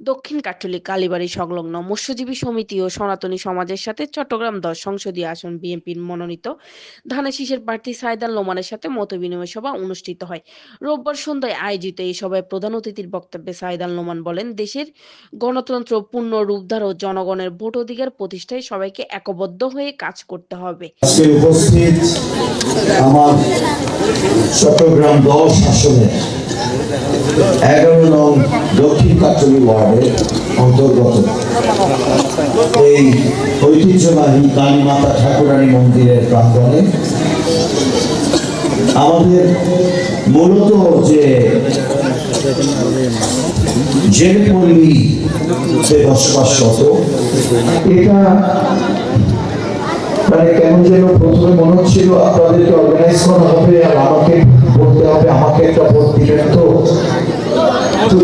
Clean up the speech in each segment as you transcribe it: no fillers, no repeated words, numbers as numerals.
দক্ষিণ কাট্টলী কালীবাড়ি সংলগ্ন মৎস্যজীবী সমিতি ও সনাতনী সমাজের সাথে চট্টগ্রাম ১০ সংসদীয় আসন বিএনপির মনোনীত ধানের শীষের প্রার্থী সাইদান লোমানের সাথে মতবিনিময় সভা অনুষ্ঠিত হয়। রোববার সন্ধ্যায় আয়োজিত এই সভায় প্রধান অতিথির বক্তব্যে সাইদান লোমান বলেন, দেশের গণতন্ত্র পূর্ণ রূপধার ও জনগণের ভোট অধিকার প্রতিষ্ঠায় সবাইকে একবদ্ধ হয়ে কাজ করতে হবে। আজকে উপস্থিত আমার চট্টগ্রাম ১০ আসনে ১১ নং দক্ষিণ কাট্টলী ওয়ার্ডের অন্তর্গত এই ঐতিহ্যবাহী কালীমাতা ঠাকুরানী মন্দিরের প্রাঙ্গণে আমাদের মূলত যে পল্লীতে বসবাসরত এটা মানে কেমন যেন প্রথমে মনে হচ্ছিল আপনাদেরকে অর্গানাইজ করা হবে আর আমাকে বলতে হবে আমাকে একটা ভোট দিবেন, তো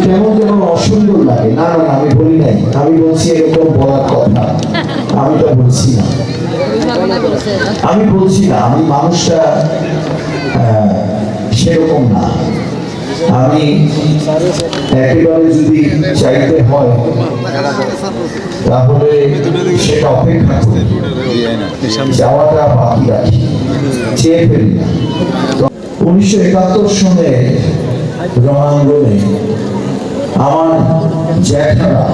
কেমন যেন অসুন্দর লাগে। না না আমি বলি নাই, আমি বলছি এরকম বলার কথা, আমি তো বলছি না, আমি মানুষটা সেরকম না। আমি একেবারে যদি চাইতে হয় তাহলে সেটা অপেক্ষা করি, যাওয়াটা বাকি রাখি, চেয়ে ফেলি না। ১৯৭১ সনে রণাঙ্গনে আমার জ্যাঠারা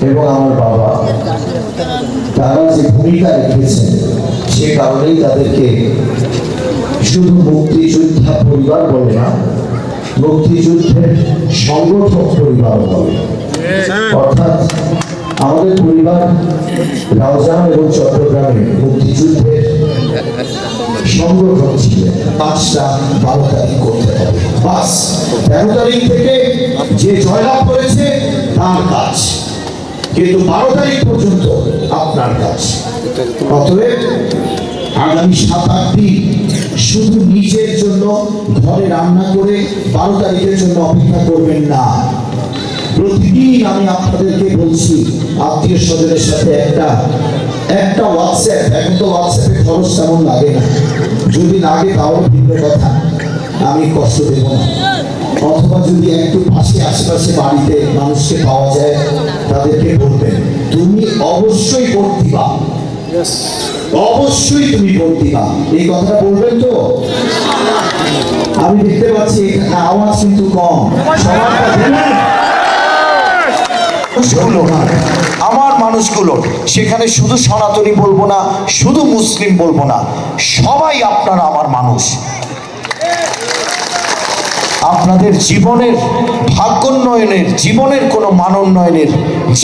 এবং আমার বাবা তারা যে ভূমিকা রেখেছেন সে কারণেই তাদেরকে শুধু মুক্তিযোদ্ধা পরিবার বলে না, মুক্তিযুদ্ধের সংগঠক পরিবার বলে। অর্থাৎ আমাদের পরিবার রাউজান এবং চট্টগ্রামে মুক্তিযুদ্ধের সংগঠক ছিলেন। ৫টা ১২ তারিখ করতে হবে, বাস ১৩ তারিখ থেকে যে জয়লাভ করেছে তার কাজ, কিন্তু ১২ তারিখ পর্যন্ত আপনার কাজ। অতএব আগামী ৭-৮ দিন শুধু নিজের জন্য ঘরে রান্না করে ১২ তারিখের জন্য অপেক্ষা করবেন না। প্রতিদিন আমি আপনাদেরকে বলছি, আত্মীয় স্বজনের সাথে একটা হোয়াটসঅ্যাপ, এখন তো হোয়াটসঅ্যাপে খরচ তেমন লাগে না, যদি লাগে তাও ভিন্ন কথা, আমি কষ্ট দেব না। অথবা যদি একটু পাশে আশেপাশে বাড়িতে মানুষকে পাওয়া যায় তাদেরকে বলবেন তুমি অবশ্যই ভোট দিবা, অবশ্যই তুমি ভোট দিবা, এই কথাটা বলবেন তো? আমি দেখতে পাচ্ছি আওয়াজ কিন্তু কম, আমার মানুষগুলো সেখানে শুধু সনাতনী বলবো না, শুধু মুসলিম বলবো না, সবাই আপনারা আমার মানুষ। আপনাদের জীবনের ভাগ্যোন্নয়নের, জীবনের কোনো মানোন্নয়নের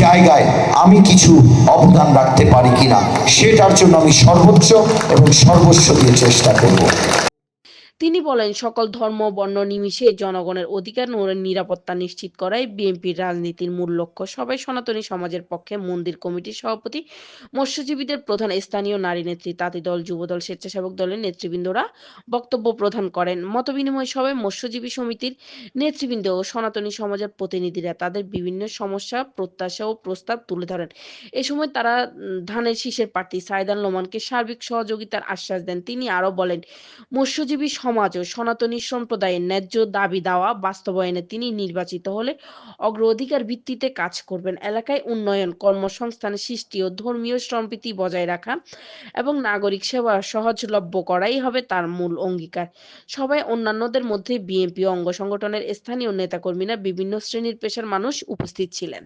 জায়গায় আমি কিছু অবদান রাখতে পারি কিনা সেটার জন্য আমি সর্বোচ্চ এবং সর্বস্ব দিয়ে চেষ্টা করব। তিনি বলেন, সকল ধর্ম বর্ণ নিমিষে জনগণের অধিকার ও নিরাপত্তা নিশ্চিত করাই বিএনপির রাজনীতির মূল লক্ষ্য। সবাই সনাতনী সমাজের পক্ষে মন্দির কমিটির সভাপতি, মৎস্যজীবীদের প্রধান, স্থানীয় নারী নেত্রী, তাঁতি দল, যুবদল, স্বেচ্ছাসেবক দলের নেতৃবৃন্দরা বক্তব্য প্রদান করেন। মতবিনিময় সভায় মৎস্যজীবী সমিতির নেতৃবৃন্দ ও সনাতনী সমাজের প্রতিনিধিরা তাদের বিভিন্ন সমস্যা, প্রত্যাশা ও প্রস্তাব তুলে ধরেন। এ সময় তারা ধানের শীষের প্রার্থী সাইদান লোমানকে সার্বিক সহযোগিতার আশ্বাস দেন। তিনি আরো বলেন, মৎস্যজীবী সমাজ ও সনাতনী সম্প্রদায়ের ন্যায্য দাবি দাওয়া বাস্তবায়নে তিনি নির্বাচিত হলে অগ্রাধিকার ভিত্তিতে কাজ করবেন। এলাকায় উন্নয়ন, কর্মসংস্থানের সৃষ্টি ও ধর্মীয় সম্প্রীতি বজায় রাখা এবং নাগরিক সেবা সহজলভ্য করাই হবে তার মূল অঙ্গীকার। সবাই অন্যান্যদের মধ্যে বিএনপি অঙ্গ সংগঠনের স্থানীয় নেতাকর্মীরা, বিভিন্ন শ্রেণীর পেশার মানুষ উপস্থিত ছিলেন।